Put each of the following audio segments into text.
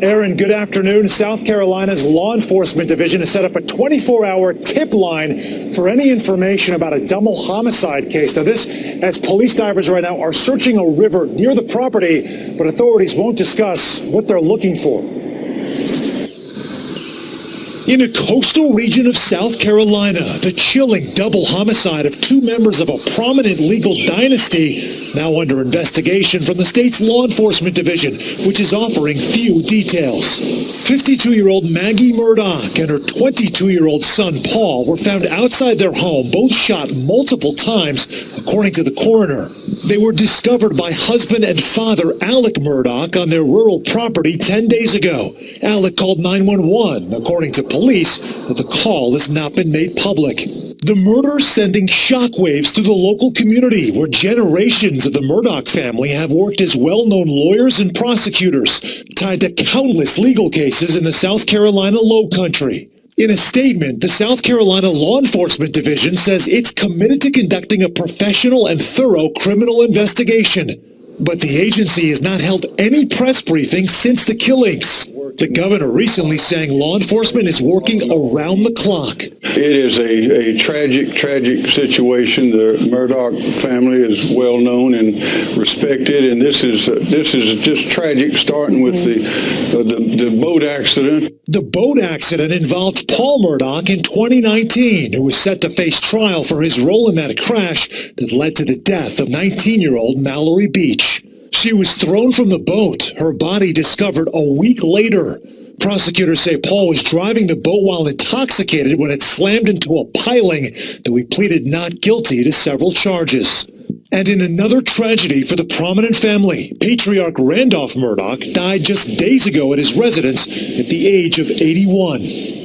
Aaron, good afternoon. South Carolina's law enforcement division has set up a 24-hour tip line for any information about a double homicide case. Now, this as police divers right now are searching a river near the property, but authorities won't discuss what they're looking for. In a coastal region of South Carolina, the chilling double homicide of two members of a prominent legal dynasty now under investigation from the state's law enforcement division, which is offering few details. 52-year-old Maggie Murdaugh and her 22-year-old son Paul were found outside their home, both shot multiple times, according to the coroner. They were discovered by husband and father Alec Murdaugh on their rural property 10 days ago. Alec called 911, according to police, but the call has not been made public. The murder sending shockwaves through the local community, where generations of the Murdaugh family have worked as well-known lawyers and prosecutors, tied to countless legal cases in the South Carolina Lowcountry. In a statement, the South Carolina Law Enforcement Division says it's committed to conducting a professional and thorough criminal investigation. But the agency has not held any press briefings since the killings. The governor recently saying law enforcement is working around the clock. It is a tragic situation. The Murdaugh family is well known and respected, and this is just tragic, starting with the boat accident. The boat accident involved Paul Murdaugh in 2019, who was set to face trial for his role in that crash that led to the death of 19-year-old Mallory Beach. She was thrown from the boat, her body discovered a week later. Prosecutors say Paul was driving the boat while intoxicated when it slammed into a piling, though he pleaded not guilty to several charges. And in another tragedy for the prominent family, patriarch Randolph Murdaugh died just days ago at his residence at the age of 81.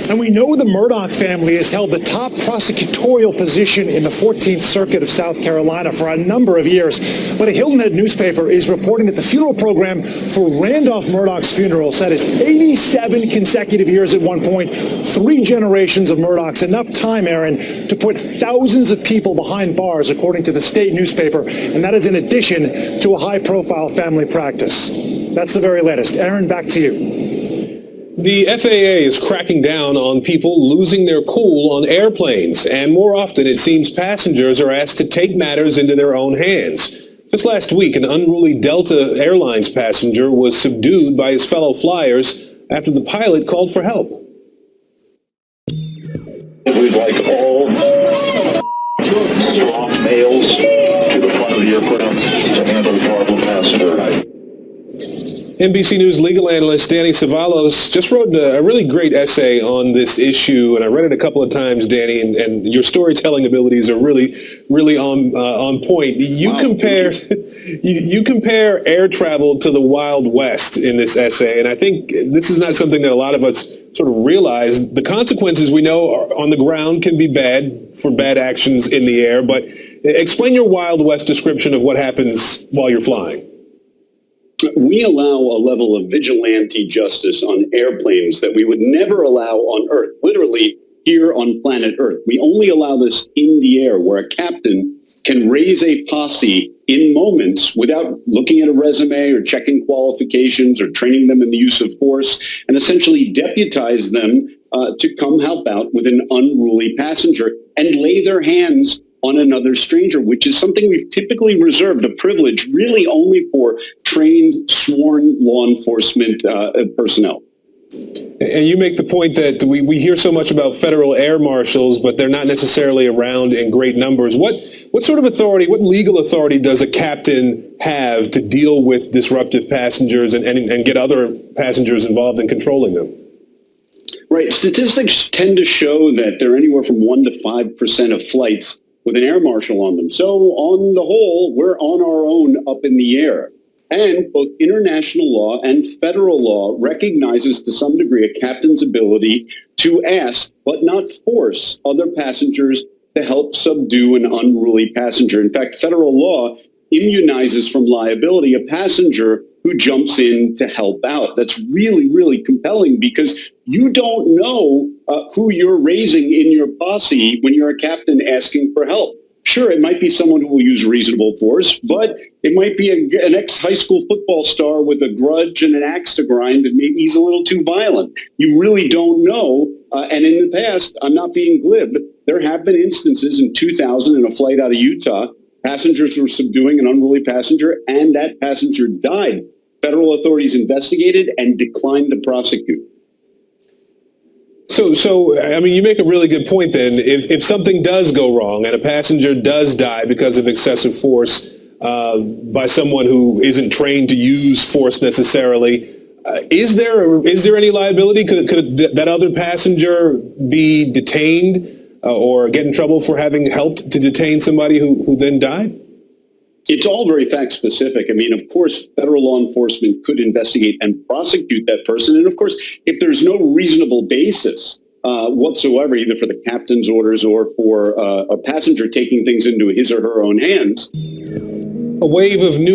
And we know the Murdaugh family has held the top prosecutorial position in the 14th Circuit of South Carolina for a number of years. But a Hilton Head newspaper is reporting that the funeral program for Randolph Murdaugh's funeral said it's 87 consecutive years at one point, 3 generations of Murdaughs, enough time, Aaron, to put thousands of people behind bars, according to the state newspaper. And that is in addition to a high-profile family practice. That's the very latest. Aaron, back to you. The FAA is cracking down on people losing their cool on airplanes, and more often it seems passengers are asked to take matters into their own hands. Just last week, an unruly Delta Airlines passenger was subdued by his fellow flyers after the pilot called for help. We'd like all strong males to the front of the aircraft to handle the problem passenger. NBC News legal analyst Danny Cevallos just wrote a really great essay on this issue, and I read it a couple of times, Danny, and your storytelling abilities are really on point. You compare you compare air travel to the Wild West in this essay, and I think this is not something that a lot of us sort of realize. The consequences we know are on the ground can be bad for bad actions in the air, but explain your Wild West description of what happens while you're flying. We allow a level of vigilante justice on airplanes that we would never allow on Earth, literally here on planet Earth. We only allow this in the air, where a captain can raise a posse in moments without looking at a resume or checking qualifications or training them in the use of force, and essentially deputize them to come help out with an unruly passenger and lay their hands on another stranger, which is something we've typically reserved, a privilege really only for trained, sworn law enforcement personnel. And you make the point that we hear so much about federal air marshals, but they're not necessarily around in great numbers. What sort of authority, what legal authority does a captain have to deal with disruptive passengers and get other passengers involved in controlling them? Right. Statistics tend to show that there are anywhere from 1% to 5% of flights with an air marshal on them. So on the whole, we're on our own up in the air. And both international law and federal law recognizes to some degree a captain's ability to ask, but not force, other passengers to help subdue an unruly passenger. In fact, federal law immunizes from liability a passenger who jumps in to help out. That's really, really compelling, because you don't know who you're raising in your posse when you're a captain asking for help. Sure, it might be someone who will use reasonable force, but it might be an ex-high school football star with a grudge and an axe to grind, and maybe he's a little too violent. You really don't know. And in the past, I'm not being glib, there have been instances in 2000 in a flight out of Utah, passengers were subduing an unruly passenger, and that passenger died. Federal authorities investigated and declined to prosecute. So I mean, you make a really good point then. If something does go wrong and a passenger does die because of excessive force by someone who isn't trained to use force necessarily, is there any liability? Could that other passenger be detained or get in trouble for having helped to detain somebody who then died? It's all very fact specific. I mean, of course, federal law enforcement could investigate and prosecute that person. And of course, if there's no reasonable basis whatsoever, either for the captain's orders or for a passenger taking things into his or her own hands. A wave of new